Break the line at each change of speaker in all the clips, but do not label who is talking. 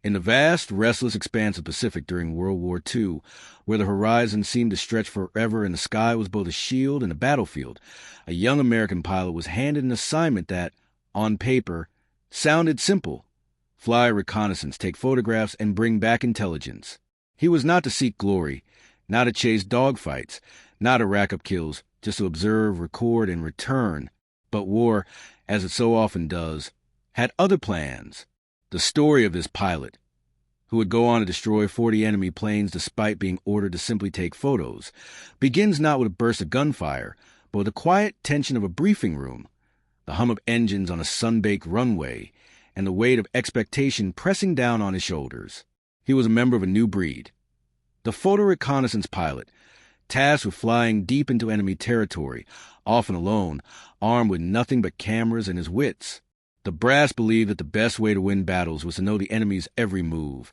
In the vast, restless expanse of the Pacific during World War II, where the horizon seemed to stretch forever and the sky was both a shield and a battlefield, a young American pilot was handed an assignment that, on paper, sounded simple. Fly reconnaissance, take photographs, and bring back intelligence. He was not to seek glory, not to chase dogfights, not to rack up kills, just to observe, record, and return. But war, as it so often does, had other plans. The story of this pilot, who would go on to destroy 40 enemy planes despite being ordered to simply take photos, begins not with a burst of gunfire, but with the quiet tension of a briefing room, the hum of engines on a sun-baked runway, and the weight of expectation pressing down on his shoulders. He was a member of a new breed. The photo reconnaissance pilot, tasked with flying deep into enemy territory, often alone, armed with nothing but cameras and his wits. The brass believed that the best way to win battles was to know the enemy's every move,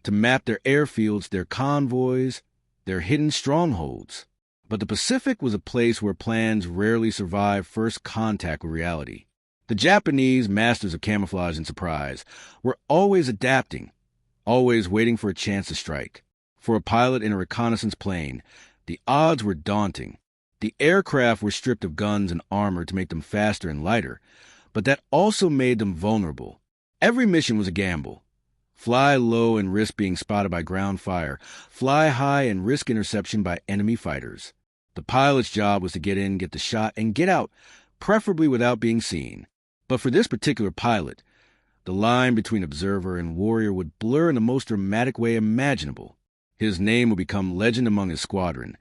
to map their airfields, their convoys, their hidden strongholds. But the Pacific was a place where plans rarely survived first contact with reality. The Japanese, masters of camouflage and surprise, were always adapting, always waiting for a chance to strike. For a pilot in a reconnaissance plane, the odds were daunting. The aircraft were stripped of guns and armor to make them faster and lighter, but that also made them vulnerable. Every mission was a gamble. Fly low and risk being spotted by ground fire. Fly high and risk interception by enemy fighters. The pilot's job was to get in, get the shot, and get out, preferably without being seen. But for this particular pilot, the line between observer and warrior would blur in the most dramatic way imaginable. His name would become legend among his squadron,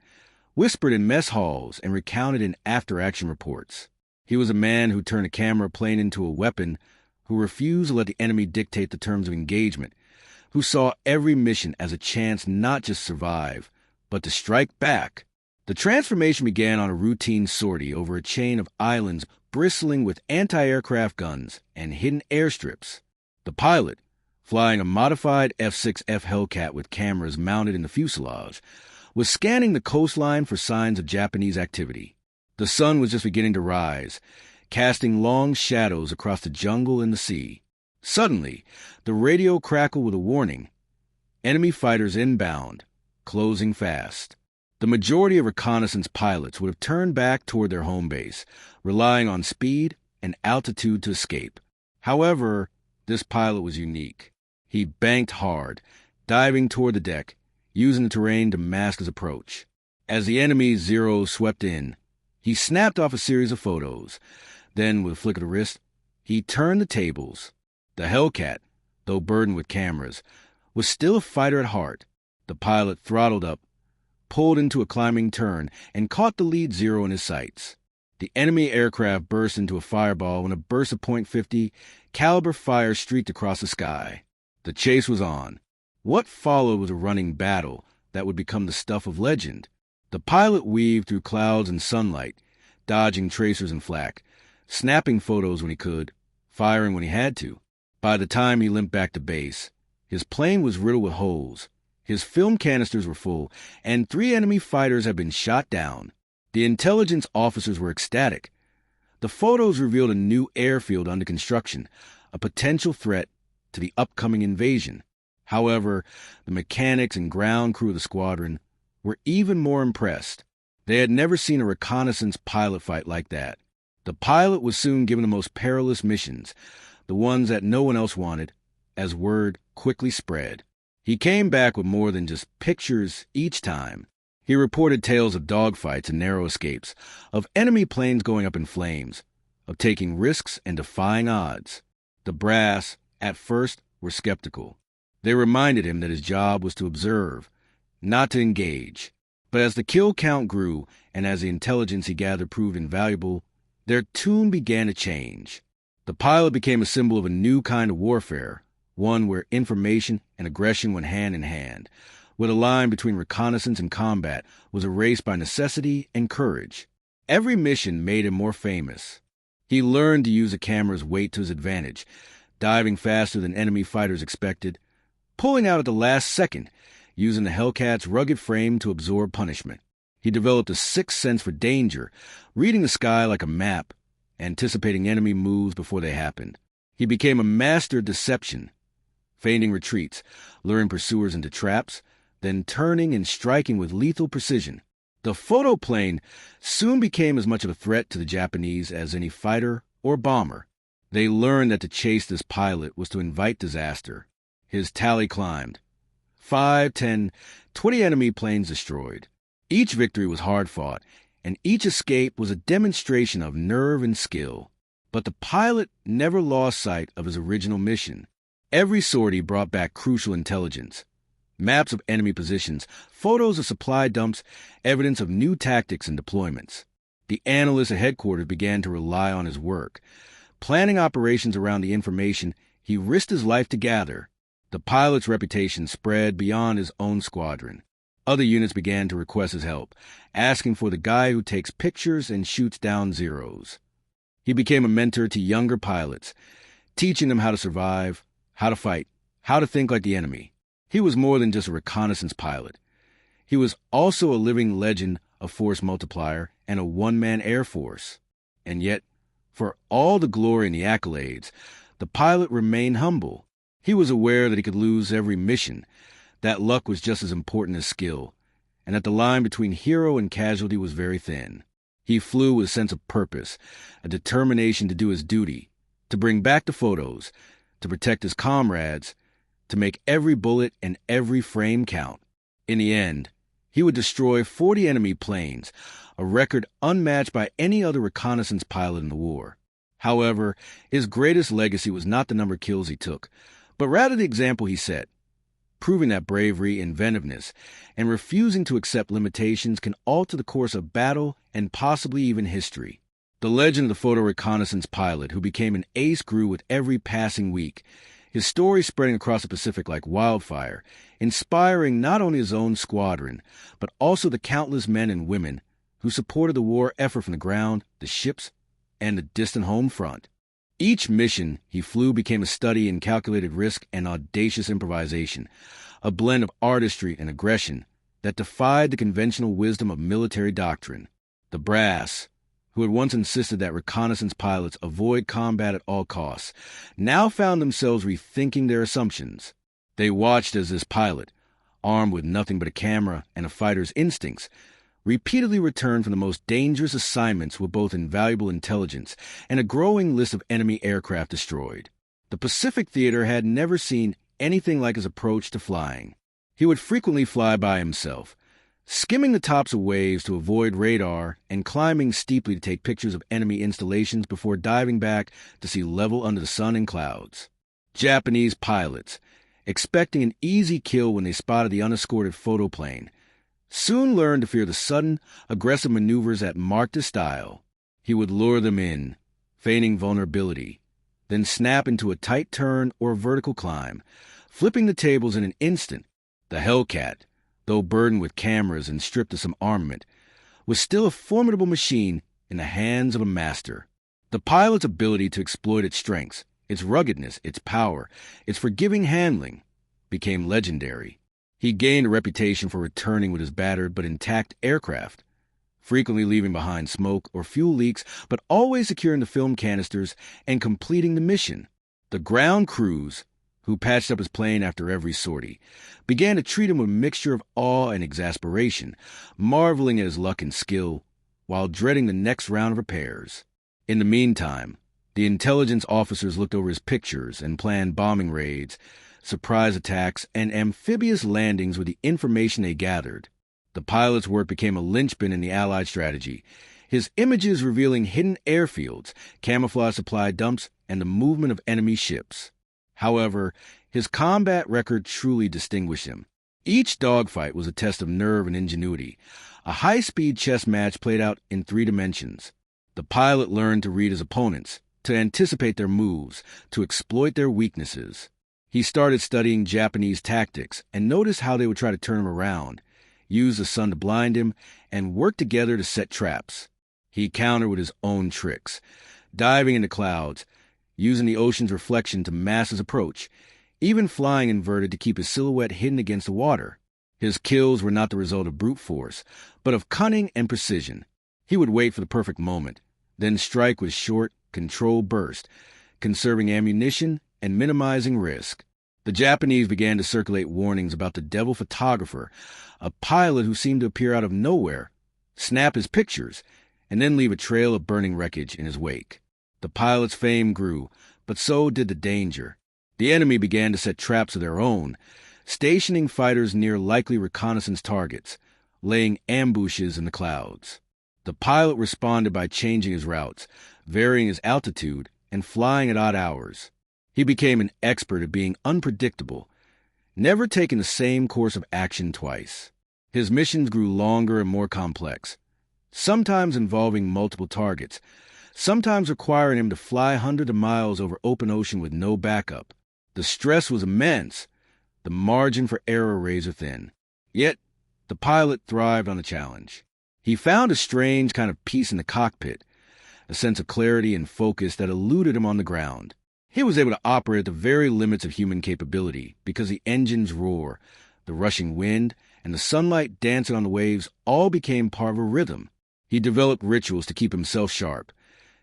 whispered in mess halls and recounted in after-action reports. He was a man who turned a camera plane into a weapon, who refused to let the enemy dictate the terms of engagement, who saw every mission as a chance not just to survive, but to strike back. The transformation began on a routine sortie over a chain of islands bristling with anti-aircraft guns and hidden airstrips. The pilot, flying a modified F-6F Hellcat with cameras mounted in the fuselage, was scanning the coastline for signs of Japanese activity. The sun was just beginning to rise, casting long shadows across the jungle and the sea. Suddenly, the radio crackled with a warning. Enemy fighters inbound, closing fast. The majority of reconnaissance pilots would have turned back toward their home base, relying on speed and altitude to escape. However, this pilot was unique. He banked hard, diving toward the deck, using the terrain to mask his approach. As the enemy's Zeros swept in, he snapped off a series of photos. Then, with a flick of the wrist, he turned the tables. The Hellcat, though burdened with cameras, was still a fighter at heart. The pilot throttled up, pulled into a climbing turn, and caught the lead Zero in his sights. The enemy aircraft burst into a fireball when a burst of .50 caliber fire streaked across the sky. The chase was on. What followed was a running battle that would become the stuff of legend. The pilot weaved through clouds and sunlight, dodging tracers and flak, snapping photos when he could, firing when he had to. By the time he limped back to base, his plane was riddled with holes, his film canisters were full, and 3 enemy fighters had been shot down. The intelligence officers were ecstatic. The photos revealed a new airfield under construction, a potential threat to the upcoming invasion. However, the mechanics and ground crew of the squadron were even more impressed. They had never seen a reconnaissance pilot fight like that. The pilot was soon given the most perilous missions, the ones that no one else wanted, as word quickly spread. He came back with more than just pictures each time. He reported tales of dogfights and narrow escapes, of enemy planes going up in flames, of taking risks and defying odds. The brass, at first, were skeptical. They reminded him that his job was to observe, not to engage. But as the kill count grew, and as the intelligence he gathered proved invaluable, their tune began to change. The pilot became a symbol of a new kind of warfare, one where information and aggression went hand in hand, where the line between reconnaissance and combat was erased by necessity and courage. Every mission made him more famous. He learned to use a camera's weight to his advantage, diving faster than enemy fighters expected, pulling out at the last second, using the Hellcat's rugged frame to absorb punishment. He developed a sixth sense for danger, reading the sky like a map, anticipating enemy moves before they happened. He became a master of deception, feigning retreats, luring pursuers into traps, then turning and striking with lethal precision. The photoplane soon became as much of a threat to the Japanese as any fighter or bomber. They learned that to chase this pilot was to invite disaster. His tally climbed. 5, 10, 20 enemy planes destroyed. Each victory was hard-fought, and each escape was a demonstration of nerve and skill. But the pilot never lost sight of his original mission. Every sortie brought back crucial intelligence. Maps of enemy positions, photos of supply dumps, evidence of new tactics and deployments. The analysts at headquarters began to rely on his work. Planning operations around the information he risked his life to gather, the pilot's reputation spread beyond his own squadron. Other units began to request his help, asking for the guy who takes pictures and shoots down zeros. He became a mentor to younger pilots, teaching them how to survive, how to fight, how to think like the enemy. He was more than just a reconnaissance pilot. He was also a living legend of force multiplier and a one-man air force. And yet, for all the glory and the accolades, the pilot remained humble. He was aware that he could lose every mission, that luck was just as important as skill, and that the line between hero and casualty was very thin. He flew with a sense of purpose, a determination to do his duty, to bring back the photos, to protect his comrades, to make every bullet and every frame count. In the end, he would destroy 40 enemy planes, a record unmatched by any other reconnaissance pilot in the war. However, his greatest legacy was not the number of kills he took, but rather the example he set, proving that bravery, inventiveness, and refusing to accept limitations can alter the course of battle and possibly even history. The legend of the photo reconnaissance pilot who became an ace grew with every passing week, his story spreading across the Pacific like wildfire, inspiring not only his own squadron, but also the countless men and women who supported the war effort from the ground, the ships, and the distant home front. Each mission he flew became a study in calculated risk and audacious improvisation, a blend of artistry and aggression that defied the conventional wisdom of military doctrine. The brass, who had once insisted that reconnaissance pilots avoid combat at all costs, now found themselves rethinking their assumptions. They watched as this pilot, armed with nothing but a camera and a fighter's instincts, repeatedly returned from the most dangerous assignments with both invaluable intelligence and a growing list of enemy aircraft destroyed. The Pacific Theater had never seen anything like his approach to flying. He would frequently fly by himself, skimming the tops of waves to avoid radar and climbing steeply to take pictures of enemy installations before diving back to see level under the sun and clouds. Japanese pilots, expecting an easy kill when they spotted the unescorted photoplane, soon learned to fear the sudden, aggressive maneuvers that marked his style. He would lure them in, feigning vulnerability, then snap into a tight turn or vertical climb, flipping the tables in an instant. The Hellcat, though burdened with cameras and stripped of some armament, was still a formidable machine in the hands of a master. The pilot's ability to exploit its strengths, its ruggedness, its power, its forgiving handling, became legendary. He gained a reputation for returning with his battered but intact aircraft, frequently leaving behind smoke or fuel leaks, but always securing the film canisters and completing the mission. The ground crews, who patched up his plane after every sortie, began to treat him with a mixture of awe and exasperation, marveling at his luck and skill, while dreading the next round of repairs. In the meantime, the intelligence officers looked over his pictures and planned bombing raids, surprise attacks, and amphibious landings with the information they gathered. The pilot's work became a linchpin in the Allied strategy, his images revealing hidden airfields, camouflage supply dumps, and the movement of enemy ships. However, his combat record truly distinguished him. Each dogfight was a test of nerve and ingenuity, a high-speed chess match played out in 3 dimensions. The pilot learned to read his opponents, to anticipate their moves, to exploit their weaknesses. He started studying Japanese tactics and noticed how they would try to turn him around, use the sun to blind him, and work together to set traps. He countered with his own tricks, diving into clouds, using the ocean's reflection to mask his approach, even flying inverted to keep his silhouette hidden against the water. His kills were not the result of brute force, but of cunning and precision. He would wait for the perfect moment, then strike with short, controlled bursts, conserving ammunition and minimizing risk. The Japanese began to circulate warnings about the devil photographer, a pilot who seemed to appear out of nowhere, snap his pictures, and then leave a trail of burning wreckage in his wake. The pilot's fame grew, but so did the danger. The enemy began to set traps of their own, stationing fighters near likely reconnaissance targets, laying ambushes in the clouds. The pilot responded by changing his routes, varying his altitude, and flying at odd hours. He became an expert at being unpredictable, never taking the same course of action twice. His missions grew longer and more complex, sometimes involving multiple targets, sometimes requiring him to fly hundreds of miles over open ocean with no backup. The stress was immense, the margin for error razor thin. Yet, the pilot thrived on the challenge. He found a strange kind of peace in the cockpit, a sense of clarity and focus that eluded him on the ground. He was able to operate at the very limits of human capability because the engine's roar, the rushing wind, and the sunlight dancing on the waves all became part of a rhythm. He developed rituals to keep himself sharp,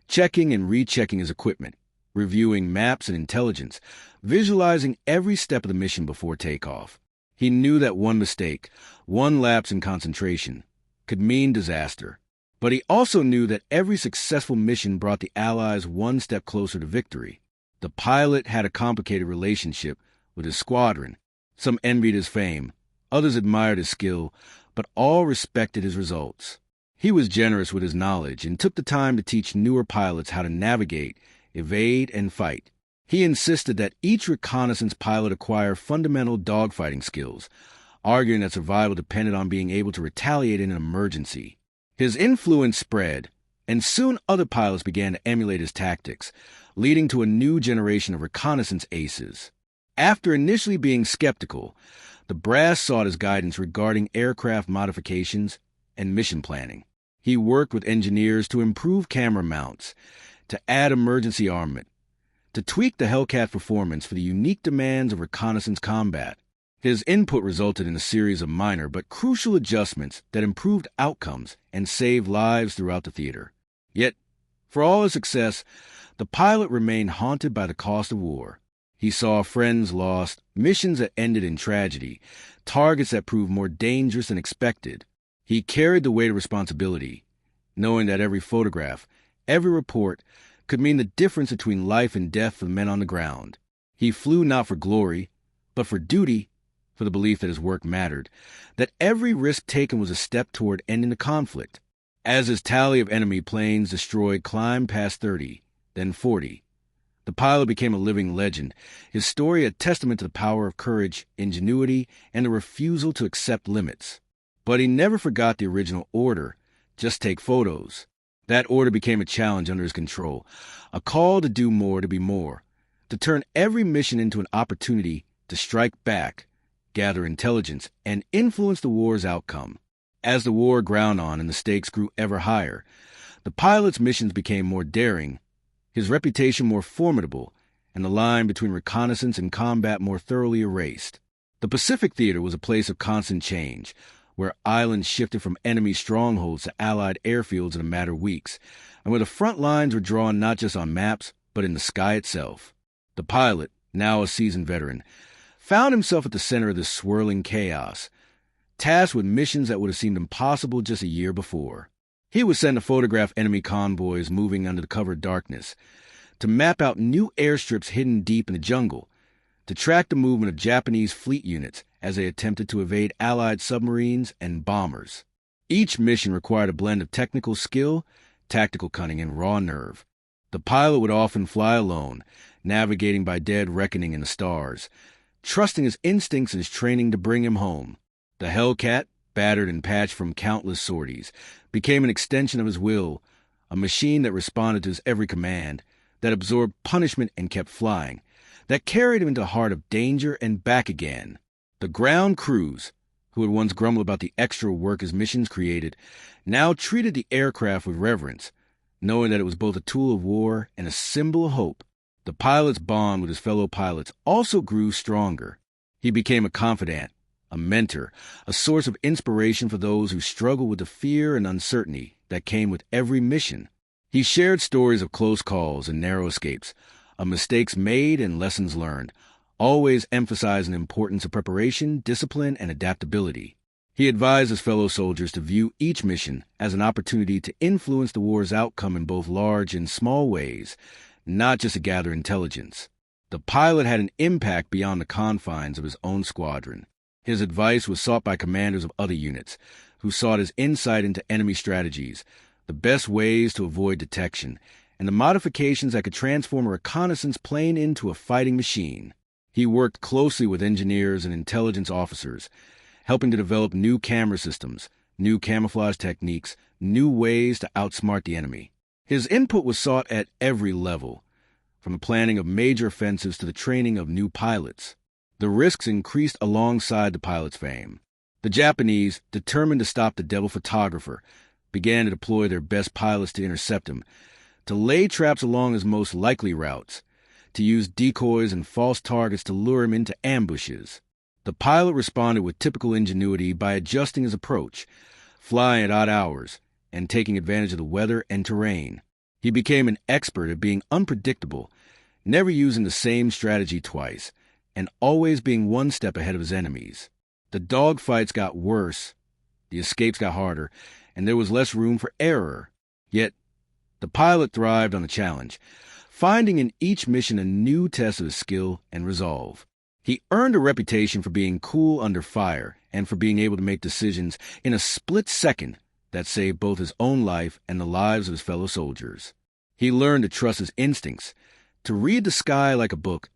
checking and rechecking his equipment, reviewing maps and intelligence, visualizing every step of the mission before takeoff. He knew that one mistake, one lapse in concentration, could mean disaster. But he also knew that every successful mission brought the Allies one step closer to victory. The pilot had a complicated relationship with his squadron. Some envied his fame, others admired his skill, but all respected his results. He was generous with his knowledge and took the time to teach newer pilots how to navigate, evade, and fight. He insisted that each reconnaissance pilot acquire fundamental dogfighting skills, arguing that survival depended on being able to retaliate in an emergency. His influence spread, and soon other pilots began to emulate his tactics, leading to a new generation of reconnaissance aces. After initially being skeptical, the brass sought his guidance regarding aircraft modifications and mission planning. He worked with engineers to improve camera mounts, to add emergency armament, to tweak the Hellcat performance for the unique demands of reconnaissance combat. His input resulted in a series of minor but crucial adjustments that improved outcomes and saved lives throughout the theater. Yet, for all his success, the pilot remained haunted by the cost of war. He saw friends lost, missions that ended in tragedy, targets that proved more dangerous than expected. He carried the weight of responsibility, knowing that every photograph, every report, could mean the difference between life and death for the men on the ground. He flew not for glory, but for duty, for the belief that his work mattered, that every risk taken was a step toward ending the conflict. As his tally of enemy planes destroyed climbed past 30, then 40, the pilot became a living legend, his story a testament to the power of courage, ingenuity, and the refusal to accept limits. But he never forgot the original order, just take photos. That order became a challenge under his control, a call to do more, to be more, to turn every mission into an opportunity to strike back, gather intelligence, and influence the war's outcome. As the war ground on and the stakes grew ever higher, the pilot's missions became more daring, his reputation more formidable, and the line between reconnaissance and combat more thoroughly erased. The Pacific Theater was a place of constant change, where islands shifted from enemy strongholds to Allied airfields in a matter of weeks, and where the front lines were drawn not just on maps, but in the sky itself. The pilot, now a seasoned veteran, found himself at the center of this swirling chaos, tasked with missions that would have seemed impossible just a year before. He was sent to photograph enemy convoys moving under the cover of darkness, to map out new airstrips hidden deep in the jungle, to track the movement of Japanese fleet units as they attempted to evade Allied submarines and bombers. Each mission required a blend of technical skill, tactical cunning, and raw nerve. The pilot would often fly alone, navigating by dead reckoning in the stars, trusting his instincts and his training to bring him home. The Hellcat, battered and patched from countless sorties, became an extension of his will, a machine that responded to his every command, that absorbed punishment and kept flying, that carried him into the heart of danger and back again. The ground crews, who had once grumbled about the extra work his missions created, now treated the aircraft with reverence, knowing that it was both a tool of war and a symbol of hope. The pilot's bond with his fellow pilots also grew stronger. He became a confidant, a mentor, a source of inspiration for those who struggled with the fear and uncertainty that came with every mission. He shared stories of close calls and narrow escapes, of mistakes made and lessons learned, always emphasizing the importance of preparation, discipline, and adaptability. He advised his fellow soldiers to view each mission as an opportunity to influence the war's outcome in both large and small ways, not just to gather intelligence. The pilot had an impact beyond the confines of his own squadron. His advice was sought by commanders of other units, who sought his insight into enemy strategies, the best ways to avoid detection, and the modifications that could transform a reconnaissance plane into a fighting machine. He worked closely with engineers and intelligence officers, helping to develop new camera systems, new camouflage techniques, new ways to outsmart the enemy. His input was sought at every level, from the planning of major offensives to the training of new pilots. The risks increased alongside the pilot's fame. The Japanese, determined to stop the devil photographer, began to deploy their best pilots to intercept him, to lay traps along his most likely routes, to use decoys and false targets to lure him into ambushes. The pilot responded with typical ingenuity by adjusting his approach, flying at odd hours, and taking advantage of the weather and terrain. He became an expert at being unpredictable, never using the same strategy twice, and always being one step ahead of his enemies. The dogfights got worse, the escapes got harder, and there was less room for error. Yet, the pilot thrived on the challenge, finding in each mission a new test of his skill and resolve. He earned a reputation for being cool under fire and for being able to make decisions in a split second that saved both his own life and the lives of his fellow soldiers. He learned to trust his instincts, to read the sky like a book,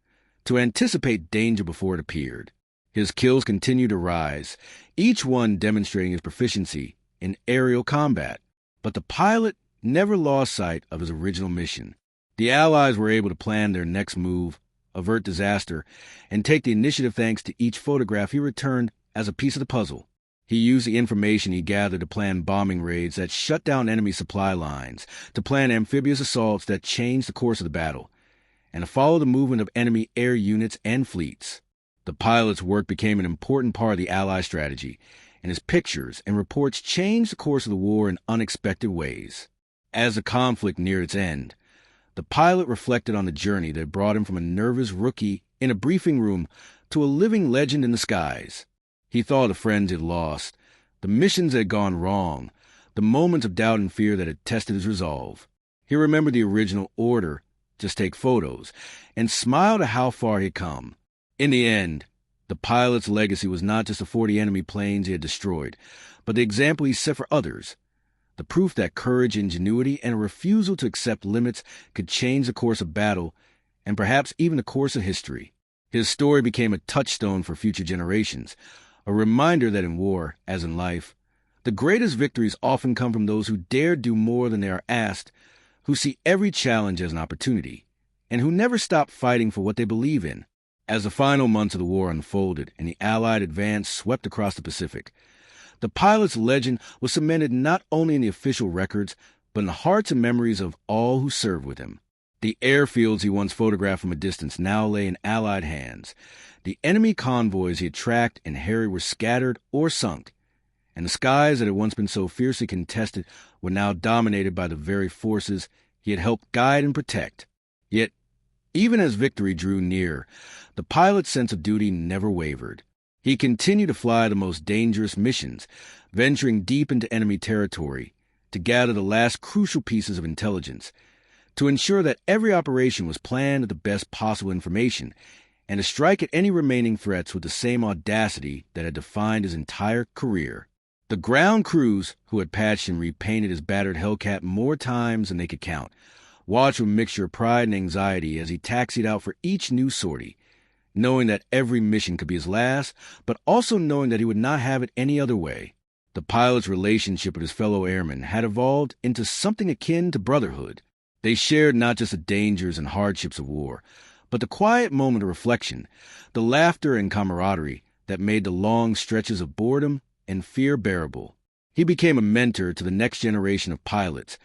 to anticipate danger before it appeared. His kills continued to rise, each one demonstrating his proficiency in aerial combat. But the pilot never lost sight of his original mission. The Allies were able to plan their next move, avert disaster, and take the initiative thanks to each photograph he returned as a piece of the puzzle. He used the information he gathered to plan bombing raids that shut down enemy supply lines, to plan amphibious assaults that changed the course of the battle, and to follow the movement of enemy air units and fleets. The pilot's work became an important part of the Allied strategy, and his pictures and reports changed the course of the war in unexpected ways. As the conflict neared its end, the pilot reflected on the journey that brought him from a nervous rookie in a briefing room to a living legend in the skies. He thought of the friends he had lost, the missions that had gone wrong, the moments of doubt and fear that had tested his resolve. He remembered the original order, just take photos, and smiled at how far he had come. In the end, the pilot's legacy was not just the 40 enemy planes he had destroyed, but the example he set for others, the proof that courage, ingenuity, and a refusal to accept limits could change the course of battle and perhaps even the course of history. His story became a touchstone for future generations, a reminder that in war, as in life, the greatest victories often come from those who dare do more than they are asked, who see every challenge as an opportunity, and who never stop fighting for what they believe in. As the final months of the war unfolded and the Allied advance swept across the Pacific, the pilot's legend was cemented not only in the official records, but in the hearts and memories of all who served with him. The airfields he once photographed from a distance now lay in Allied hands. The enemy convoys he had tracked and harried were scattered or sunk, and the skies that had once been so fiercely contested were now dominated by the very forces he had helped guide and protect. Yet, even as victory drew near, the pilot's sense of duty never wavered. He continued to fly the most dangerous missions, venturing deep into enemy territory to gather the last crucial pieces of intelligence, to ensure that every operation was planned with the best possible information, and to strike at any remaining threats with the same audacity that had defined his entire career. The ground crews, who had patched and repainted his battered Hellcat more times than they could count, watched with a mixture of pride and anxiety as he taxied out for each new sortie, knowing that every mission could be his last, but also knowing that he would not have it any other way. The pilot's relationship with his fellow airmen had evolved into something akin to brotherhood. They shared not just the dangers and hardships of war, but the quiet moment of reflection, the laughter and camaraderie that made the long stretches of boredom and fear bearable. He became a mentor to the next generation of pilots,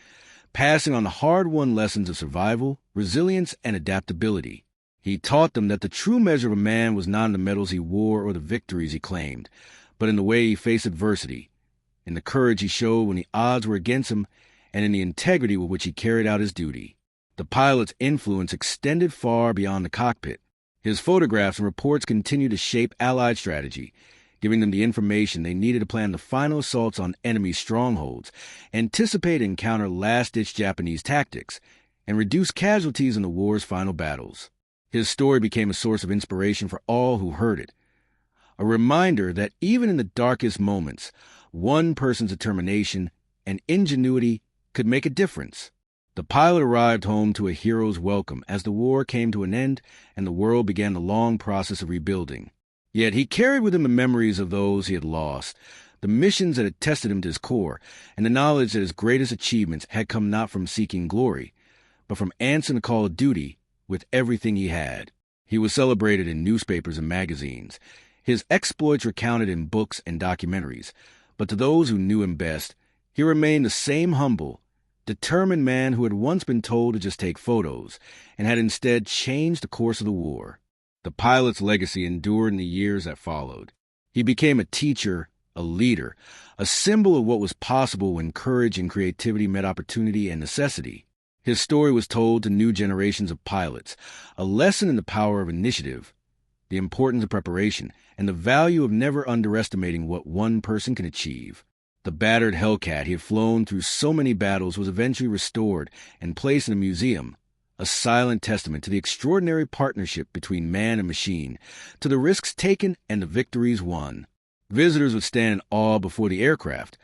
passing on the hard-won lessons of survival, resilience, and adaptability. He taught them that the true measure of a man was not in the medals he wore or the victories he claimed, but in the way he faced adversity, in the courage he showed when the odds were against him, and in the integrity with which he carried out his duty. The pilot's influence extended far beyond the cockpit. His photographs and reports continued to shape Allied strategy, giving them the information they needed to plan the final assaults on enemy strongholds, anticipate and counter last-ditch Japanese tactics, and reduce casualties in the war's final battles. His story became a source of inspiration for all who heard it, a reminder that even in the darkest moments, one person's determination and ingenuity could make a difference. The pilot arrived home to a hero's welcome as the war came to an end and the world began the long process of rebuilding. Yet he carried with him the memories of those he had lost, the missions that had tested him to his core, and the knowledge that his greatest achievements had come not from seeking glory, but from answering the call of duty with everything he had. He was celebrated in newspapers and magazines, his exploits recounted in books and documentaries, but to those who knew him best, he remained the same humble, determined man who had once been told to just take photos and had instead changed the course of the war. The pilot's legacy endured in the years that followed. He became a teacher, a leader, a symbol of what was possible when courage and creativity met opportunity and necessity. His story was told to new generations of pilots, a lesson in the power of initiative, the importance of preparation, and the value of never underestimating what one person can achieve. The battered Hellcat he had flown through so many battles was eventually restored and placed in a museum, a silent testament to the extraordinary partnership between man and machine, to the risks taken and the victories won. Visitors would stand in awe before the aircraft,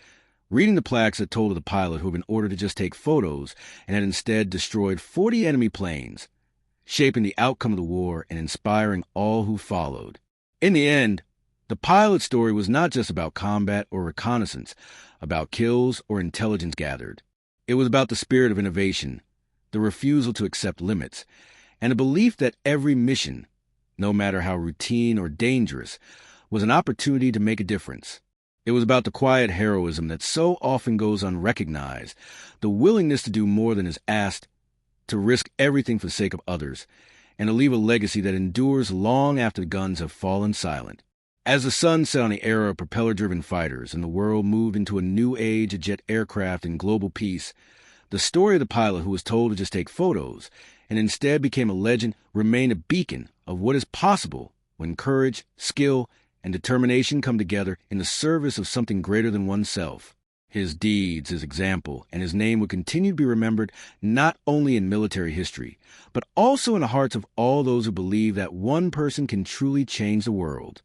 reading the plaques that told of the pilot who had been ordered to just take photos and had instead destroyed 40 enemy planes, shaping the outcome of the war and inspiring all who followed. In the end, the pilot's story was not just about combat or reconnaissance, about kills or intelligence gathered. It was about the spirit of innovation, the refusal to accept limits, and a belief that every mission, no matter how routine or dangerous, was an opportunity to make a difference. It was about the quiet heroism that so often goes unrecognized, the willingness to do more than is asked, to risk everything for the sake of others, and to leave a legacy that endures long after the guns have fallen silent. As the sun set on the era of propeller-driven fighters and the world moved into a new age of jet aircraft and global peace, the story of the pilot who was told to just take photos and instead became a legend remained a beacon of what is possible when courage, skill, and determination come together in the service of something greater than oneself. His deeds, his example, and his name would continue to be remembered not only in military history, but also in the hearts of all those who believe that one person can truly change the world.